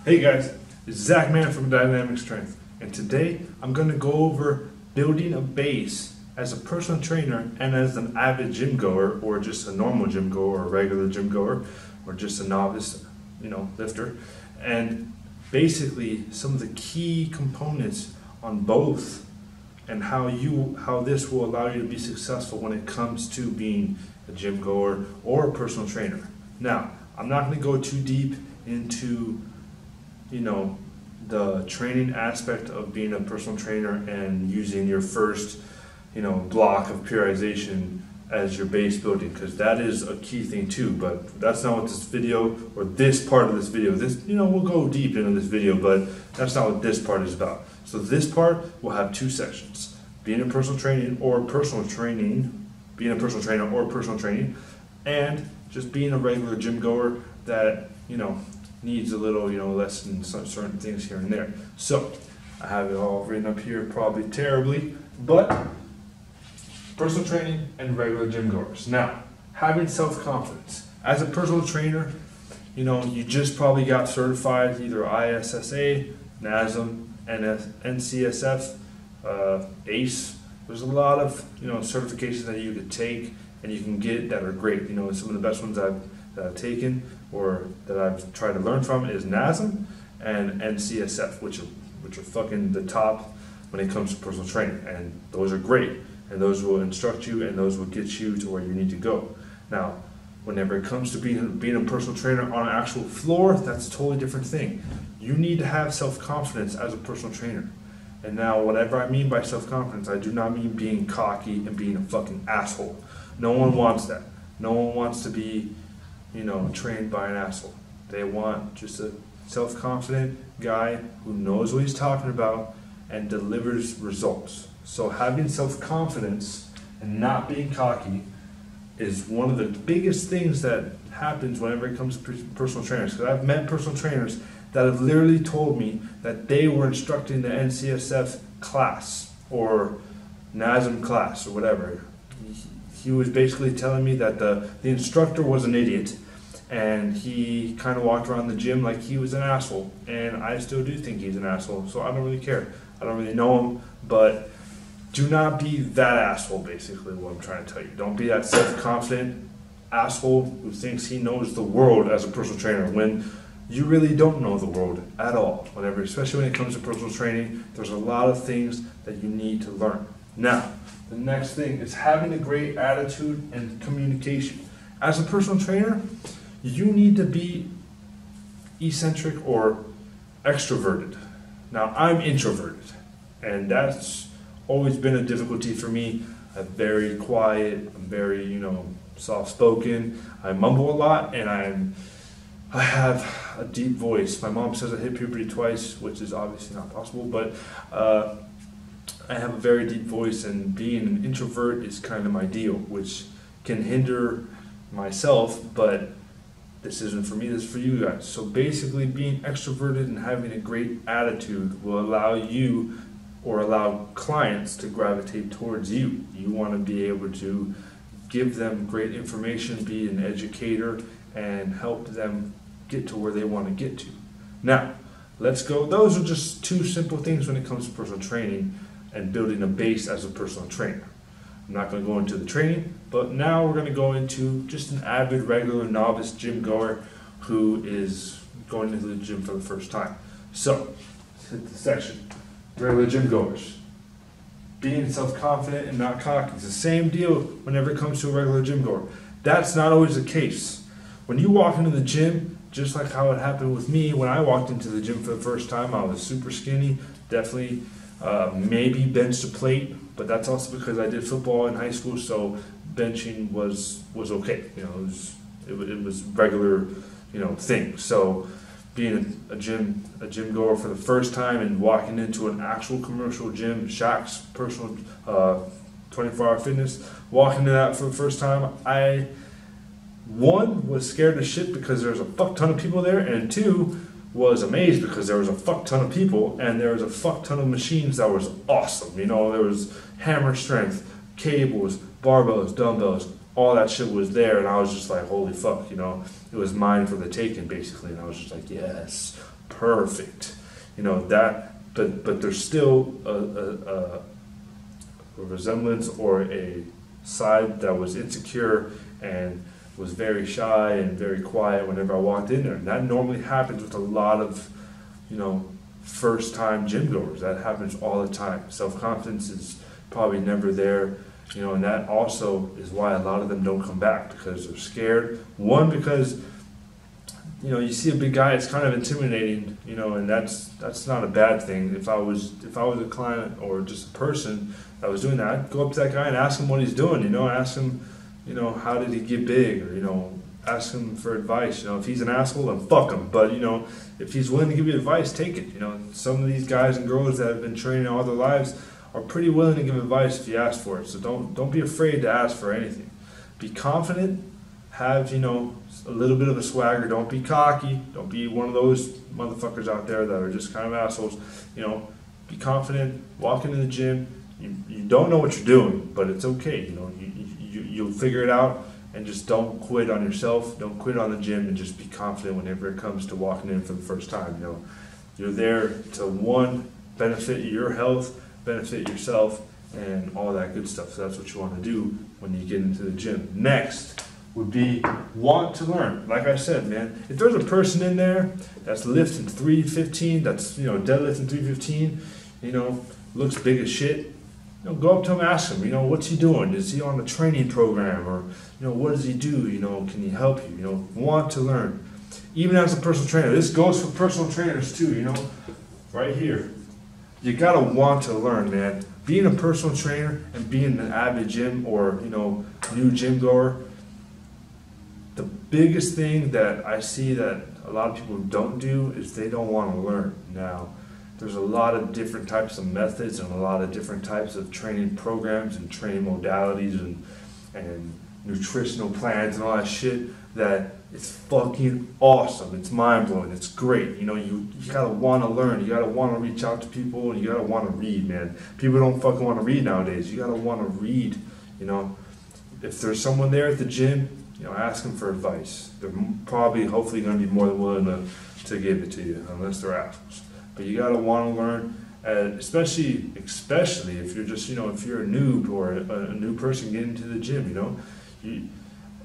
Hey guys, it's Zach Man from Dynamic Strength, and today I'm going to go over building a base as a personal trainer and as an avid gym goer, or just a normal gym goer, or a regular gym goer, or just a novice, lifter, and basically some of the key components on both, and how this will allow you to be successful when it comes to being a gym goer or a personal trainer. Now, I'm not going to go too deep into the training aspect of being a personal trainer and using your first, block of periodization as your base building, because that is a key thing too. But that's not what this video, or this part of this video, we'll go deep into this video, but that's not what this part is about. So this part will have two sections: being a personal training or personal training, being a personal trainer or personal training, and just being a regular gym goer that, needs a little, lesson in certain things here and there. So, I have it all written up here, probably terribly, but personal training and regular gym goers. Now, having self-confidence. As a personal trainer, you just probably got certified either ISSA, NASM, NCSF, ACE. There's a lot of, certifications that you could take and you can get that are great. Some of the best ones that I've taken or that I've tried to learn from is NASM and NCSF, which are fucking the top when it comes to personal training, and those are great, and those will instruct you and those will get you to where you need to go. Now, whenever it comes to being a personal trainer on an actual floor, that's a totally different thing. You need to have self-confidence as a personal trainer. And now, whatever I mean by self-confidence, I do not mean being cocky and being a fucking asshole. No one wants that. No one wants to be, trained by an asshole. They want just a self-confident guy who knows what he's talking about and delivers results. So having self-confidence and not being cocky is one of the biggest things that happens whenever it comes to personal trainers. Because I've met personal trainers that have literally told me that they were instructing the NCSF class or NASM class or whatever. He was basically telling me that the instructor was an idiot, and he kind of walked around the gym like he was an asshole, and I still do think he's an asshole, so I don't really care. I don't really know him, but do not be that asshole, basically what I'm trying to tell you. Don't be that self-confident asshole who thinks he knows the world as a personal trainer when you really don't know the world at all. Especially when it comes to personal training, there's a lot of things that you need to learn. Now, the next thing is having a great attitude and communication. As a personal trainer, you need to be eccentric or extroverted. Now, I'm introverted, and that's always been a difficulty for me. I'm very quiet, I'm very, soft-spoken. I mumble a lot, and I have a deep voice. My mom says I hit puberty twice, which is obviously not possible, but I have a very deep voice, and being an introvert is kind of my deal, which can hinder myself, but this isn't for me, this is for you guys. So basically, being extroverted and having a great attitude will allow you, or allow clients, to gravitate towards you. You want to be able to give them great information, be an educator, and help them get to where they want to get to. Now, let's go. Those are just two simple things when it comes to personal training and building a base as a personal trainer. I'm not going to go into the training, but now we're going to go into just an avid, regular, novice gym goer who is going into the gym for the first time. So, let's hit the section. Regular gym goers. Being self-confident and not cocky. It's the same deal whenever it comes to a regular gym goer. That's not always the case. When you walk into the gym, just like how it happened with me when I walked into the gym for the first time, I was super skinny, definitely maybe benched a plate, but that's also because I did football in high school, so benching was okay. It was regular, thing. So being a gym goer for the first time and walking into an actual commercial gym, Shaq's personal 24-hour fitness, walking into that for the first time, I, one, was scared as shit because there was a fuck ton of people there, and two, was amazed because there was a fuck ton of people and there was a fuck ton of machines that was awesome. There was hammer strength, cables, barbells, dumbbells, all that shit was there, and I was just like, holy fuck, it was mine for the taking, basically, and I was just like, yes, perfect. You know, but there's still a resemblance or a side that was insecure and was very shy and very quiet whenever I walked in there. And that normally happens with a lot of, you know, first-time gym goers. That happens all the time. Self-confidence is probably never there, you know, and that also is why a lot of them don't come back, because they're scared. One, because, you know, you see a big guy, it's kind of intimidating, you know, and that's not a bad thing. If I was a client or just a person that was doing that, I'd go up to that guy and ask him what he's doing, you know, ask him, you know, how did he get big, or, you know, ask him for advice. You know, if he's an asshole, then fuck him. But, you know, if he's willing to give you advice, take it. You know, some of these guys and girls that have been training all their lives are pretty willing to give advice if you ask for it. So don't be afraid to ask for anything. Be confident. Have, you know, a little bit of a swagger. Don't be cocky. Don't be one of those motherfuckers out there that are just kind of assholes. You know, be confident. Walk into the gym. You don't know what you're doing, but it's okay. You know, you'll figure it out. And just don't quit on yourself. Don't quit on the gym, and just be confident whenever it comes to walking in for the first time. You know, you're there to, one, benefit your health, benefit yourself, and all that good stuff. So that's what you want to do when you get into the gym. Next would be want to learn. Like I said, man, if there's a person in there that's lifting 315, that's, you know, deadlifting 315, you know, looks big as shit, you know, go up to him, ask him, you know, what's he doing? Is he on a training program? Or, you know, what does he do? You know, can he help you? You know, want to learn. Even as a personal trainer, this goes for personal trainers too, you know, right here. You gotta want to learn, man. Being a personal trainer and being an avid gym or, you know, new gym goer, the biggest thing that I see that a lot of people don't do is they don't want to learn. Now, there's a lot of different types of methods and a lot of different types of training programs and training modalities and nutritional plans and all that shit that it's fucking awesome. It's mind-blowing. It's great. You know, you gotta want to learn. You gotta want to reach out to people, and you gotta want to read, man. People don't fucking want to read nowadays. You gotta want to read, you know. If there's someone there at the gym, you know, ask them for advice. They're probably, hopefully, going to be more than willing to give it to you, unless they're assholes. But you gotta want to learn, especially if you're just, you know, if you're a noob or a new person getting into the gym, you know.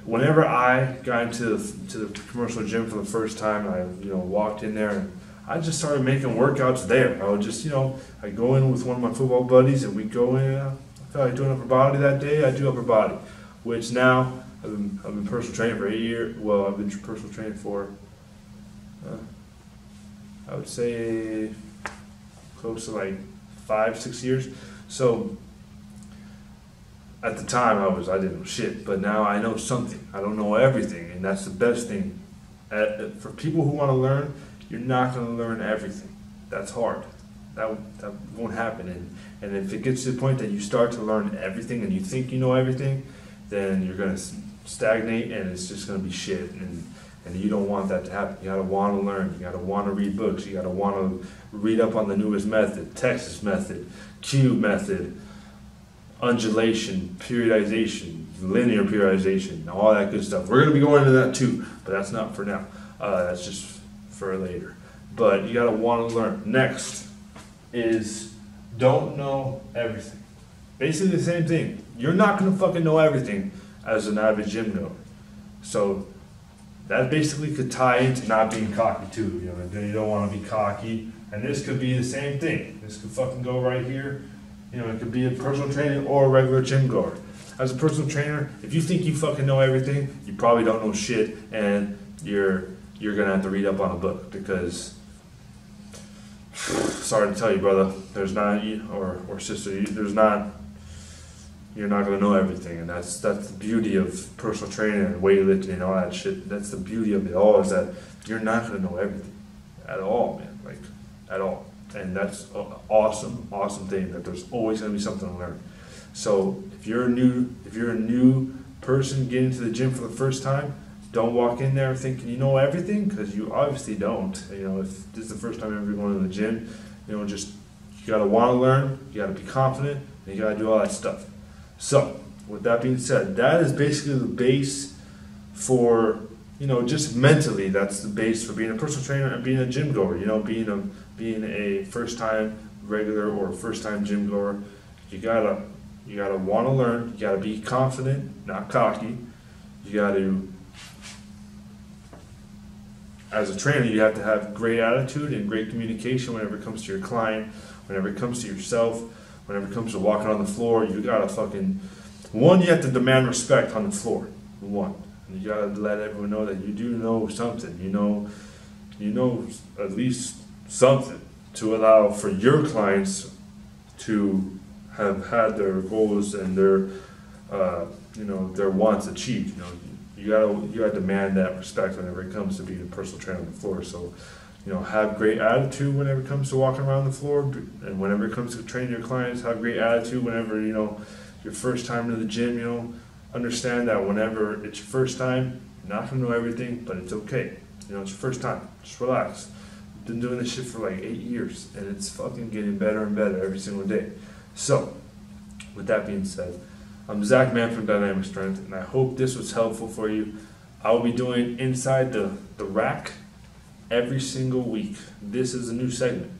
Whenever I got into the commercial gym for the first time, I, you know, walked in there and I just started making workouts there. I would just, you know, I go in with one of my football buddies and we go in. I felt like doing upper body that day. I do upper body, which now I've been personal training for 8 years. Well, I've been personal training for. I would say close to like 5-6 years. So at the time I didn't know shit, but now I know something. I don't know everything, and that's the best thing. For people who want to learn, you're not going to learn everything. That's hard. That won't happen. And if it gets to the point that you start to learn everything and you think you know everything, then you're going to stagnate and it's just going to be shit. And you don't want that to happen. You gotta want to learn. You gotta want to read books. You gotta want to read up on the newest method, Texas method, cube method, undulation, periodization, linear periodization, all that good stuff. We're gonna be going into that too, but that's not for now. That's just for later. But you gotta want to learn. Next is don't know everything. Basically the same thing. You're not gonna fucking know everything as an avid gym goer. So that basically could tie into not being cocky too, you know. You don't want to be cocky, and this could be the same thing. This could fucking go right here. You know, it could be a personal trainer or a regular gym goer. As a personal trainer, if you think you fucking know everything, you probably don't know shit, and you're gonna have to read up on a book because, sorry to tell you, brother, there's not, or sister, you're not going to know everything, and that's the beauty of personal training and weightlifting and all that shit. That's the beauty of it all, is that you're not going to know everything at all, man, like at all. And that's an awesome thing, that there's always going to be something to learn. So if you're a new person getting to the gym for the first time, don't walk in there thinking you know everything, because you obviously don't. You know, if this is the first time you're ever going to the gym, you know, just you got to want to learn, you got to be confident, and you got to do all that stuff. So, with that being said, that is basically the base for just mentally, that's the base for being a personal trainer and being a gym goer. Being a first time regular or first time gym goer, you gotta want to learn. You gotta be confident, not cocky. You gotta, as a trainer, you have to have great attitude and great communication whenever it comes to your client, whenever it comes to yourself, whenever it comes to walking on the floor. You gotta you have to demand respect on the floor. One. And you gotta let everyone know that you do know something. You know at least something to allow for your clients to have had their goals and their wants achieved. You gotta demand that respect whenever it comes to being a personal trainer on the floor. So, have great attitude whenever it comes to walking around the floor, and whenever it comes to training your clients, have great attitude whenever your first time to the gym. Understand that whenever it's your first time, you're not gonna know everything, but it's okay. It's your first time. Just relax. I've been doing this shit for like 8 years, and it's fucking getting better and better every single day. So, with that being said, I'm Zach Mann from Dynamic Strength, and I hope this was helpful for you. I'll be doing Inside the Rack every single week. This is a new segment,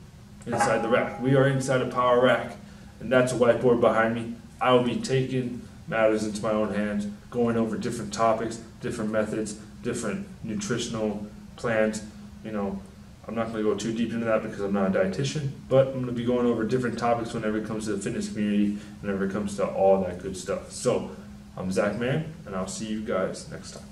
Inside the Rack. We are inside a power rack, and that's a whiteboard behind me. I will be taking matters into my own hands, going over different topics, different methods, different nutritional plans. I'm not going to go too deep into that because I'm not a dietitian, but I'm going to be going over different topics whenever it comes to the fitness community, whenever it comes to all that good stuff. So, I'm Zach Mann, and I'll see you guys next time.